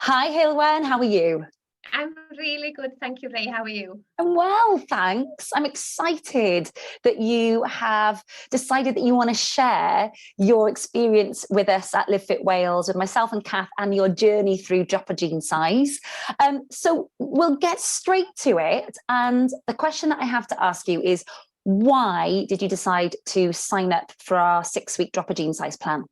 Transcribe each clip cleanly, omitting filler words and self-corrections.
Hi, Heulwen. How are you? I'm really good. Thank you, Ray. How are you? I'm well, thanks. I'm excited that you have decided that you want to share your experience with us at Live Fit Wales, with myself and Kath, and your journey through Drop a Gene Size. So we'll get straight to it. And the question that I have to ask you is, why did you decide to sign up for our 6-week Drop a Gene Size plan?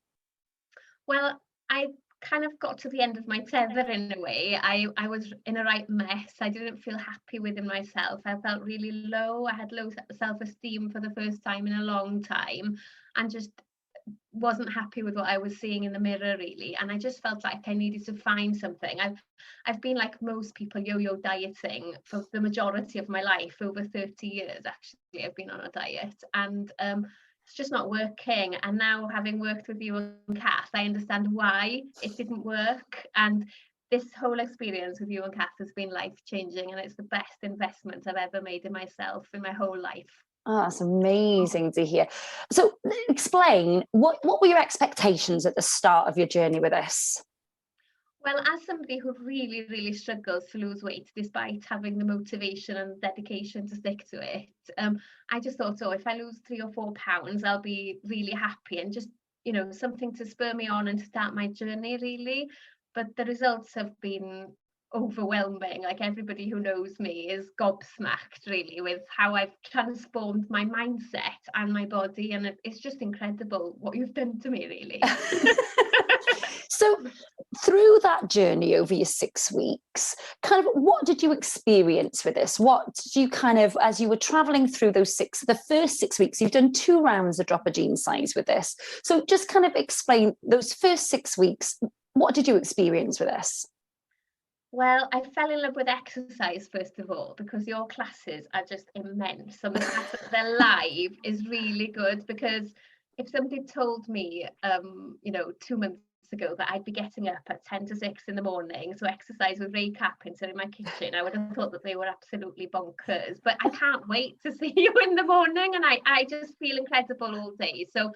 Well, I kind of got to the end of my tether in a way. I was in a right mess. I didn't feel happy within myself. I felt really low. I had low self-esteem for the first time in a long time, and just wasn't happy with what I was seeing in the mirror really. And I just felt like I needed to find something. I've been, like most people, yo-yo dieting for the majority of my life. Over 30 years actually I've been on a diet, and it's just not working. And now, having worked with you and Kath, I understand why it didn't work. And this whole experience with you and Kath has been life-changing, and it's the best investment I've ever made in myself in my whole life. Oh, that's amazing to hear. So explain, what were your expectations at the start of your journey with this? Well, as somebody who really, really struggles to lose weight, despite having the motivation and dedication to stick to it, I just thought, oh, if I lose 3 or 4 pounds, I'll be really happy, and just, something to spur me on and to start my journey, really. But the results have been overwhelming. Like, everybody who knows me is gobsmacked, really, with how I've transformed my mindset and my body. And it's just incredible what you've done to me, really. So through that journey over your 6 weeks, kind of what did you experience with this? What did you kind of, as you were traveling through the first 6 weeks, you've done 2 rounds of Drop a Gene Size with this. So just kind of explain those first 6 weeks, what did you experience with this? Well, I fell in love with exercise, first of all, because your classes are just immense. And the fact that they're live is really good, because if somebody told me, 2 months ago, that I'd be getting up at 10 to 6 in the morning to exercise with Ray Capinter in my kitchen, I would have thought that they were absolutely bonkers. But I can't wait to see you in the morning, and I just feel incredible all day. So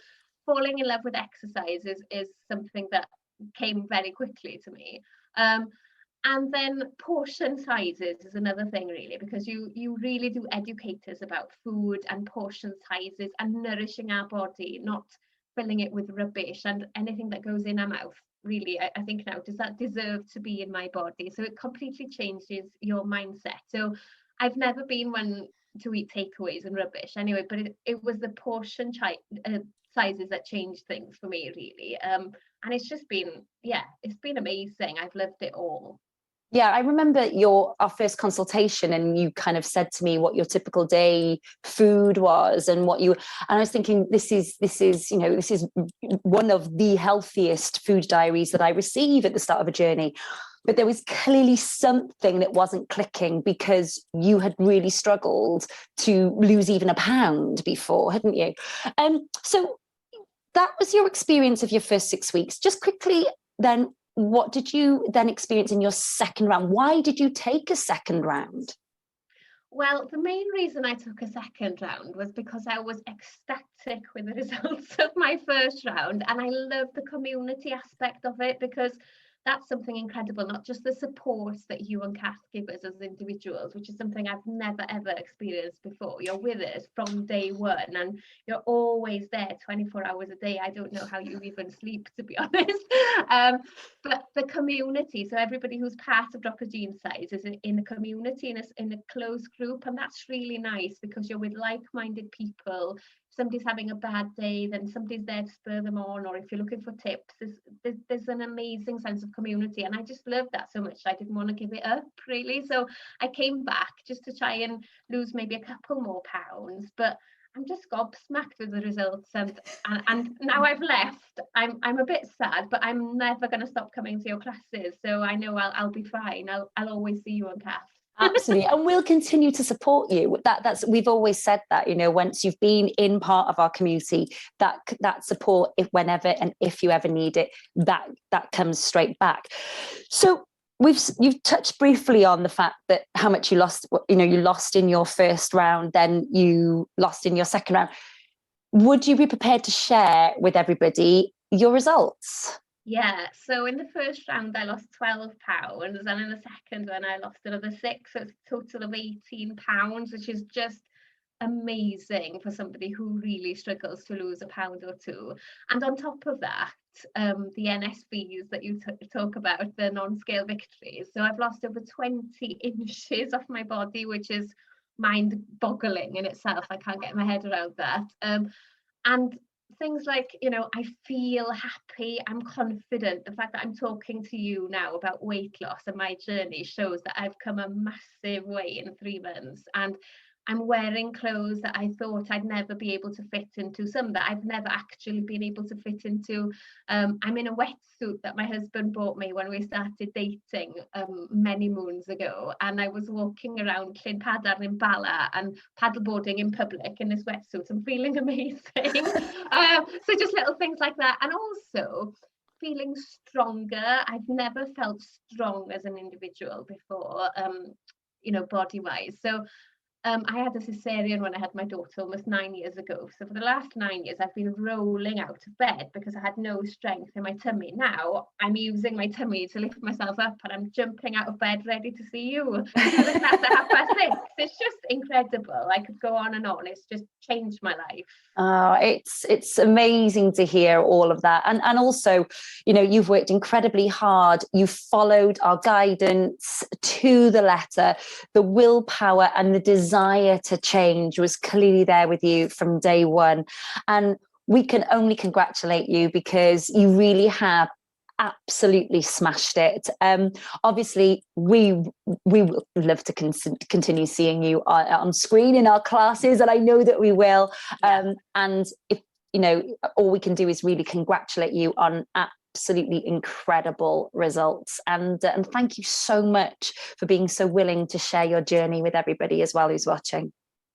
falling in love with exercise is something that came very quickly to me. And then portion sizes is another thing, really, because you really do educate us about food and portion sizes and nourishing our body, not filling it with rubbish and anything that goes in our mouth. Really, I think now, does that deserve to be in my body? So it completely changes your mindset. So I've never been one to eat takeaways and rubbish anyway, but it was the portion sizes that changed things for me, really. And it's just been, it's been amazing. I've loved it all. Yeah, I remember our first consultation, and you kind of said to me what your typical day food was, and and I was thinking, this is one of the healthiest food diaries that I receive at the start of a journey. But there was clearly something that wasn't clicking, because you had really struggled to lose even a pound before, hadn't you? So that was your experience of your first 6 weeks. Just quickly then, what did you then experience in your second round? Why did you take a second round? Well, the main reason I took a second round was because I was ecstatic with the results of my first round, and I love the community aspect of it, because that's something incredible. Not just the support that you and Kath give us as individuals, which is something I've never ever experienced before. You're with us from day one, and you're always there 24 hours a day. I don't know how you even sleep, to be honest. But the community, so everybody who's part of Drop a Gene Size is in a community, in a close group, and that's really nice, because you're with like-minded people. Somebody's having a bad day, then somebody's there to spur them on, or if you're looking for tips, there's an amazing sense of community, and I just loved that so much I didn't want to give it up, really. So I came back just to try and lose maybe a couple more pounds, but I'm just gobsmacked with the results, and now I've left. I'm a bit sad, but I'm never going to stop coming to your classes, so I know I'll be fine. I'll always see you on Kath. Absolutely, and we'll continue to support you. We've always said that, once you've been in part of our community, that support, if whenever and if you ever need it, that comes straight back. So you've touched briefly on the fact that how much you lost. You lost in your first round, then you lost in your second round. Would you be prepared to share with everybody your results? Yeah, so in the first round I lost 12 pounds, and in the second one I lost another 6, so it's a total of 18 pounds, which is just amazing for somebody who really struggles to lose a pound or two. And on top of that, the NSVs that you talk about, the non-scale victories. So I've lost over 20 inches off my body, which is mind-boggling in itself. I can't get my head around that. And things like, you know, I feel happy, I'm confident. The fact that I'm talking to you now about weight loss and my journey shows that I've come a massive way in 3 months. And I'm wearing clothes that I thought I'd never be able to fit into, some that I've never actually been able to fit into. I'm in a wetsuit that my husband bought me when we started dating many moons ago, and I was walking around Llyn Padar in Bala and paddleboarding in public in this wetsuit. I'm feeling amazing. So just little things like that, and also feeling stronger. I've never felt strong as an individual before, you know, body wise. So I had a cesarean when I had my daughter almost 9 years ago. So for the last 9 years, I've been rolling out of bed because I had no strength in my tummy. Now I'm using my tummy to lift myself up, and I'm jumping out of bed ready to see you for the class at 6:30. It's just incredible. I could go on and on. It's just changed my life. It's amazing to hear all of that. And also, you know, you've worked incredibly hard. You've followed our guidance to the letter. The willpower and the desire to change was clearly there with you from day one. And we can only congratulate you, because you really have absolutely smashed it. Obviously, we would love to continue seeing you on screen in our classes, and I know that we will. Yeah. And if you know, all we can do is really congratulate you on absolutely incredible results. And thank you so much for being so willing to share your journey with everybody as well who's watching.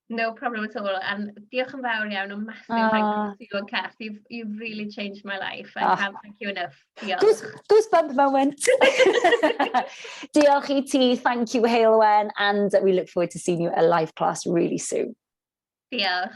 No problem at all. And diolch yn fawr iawn, a massive thank you to you and Kath. You've really changed my life. I can't thank you enough. Diolch. Goosebump moment. Diolch I ti, thank you Heulwen, and we look forward to seeing you at a live class really soon. Diolch.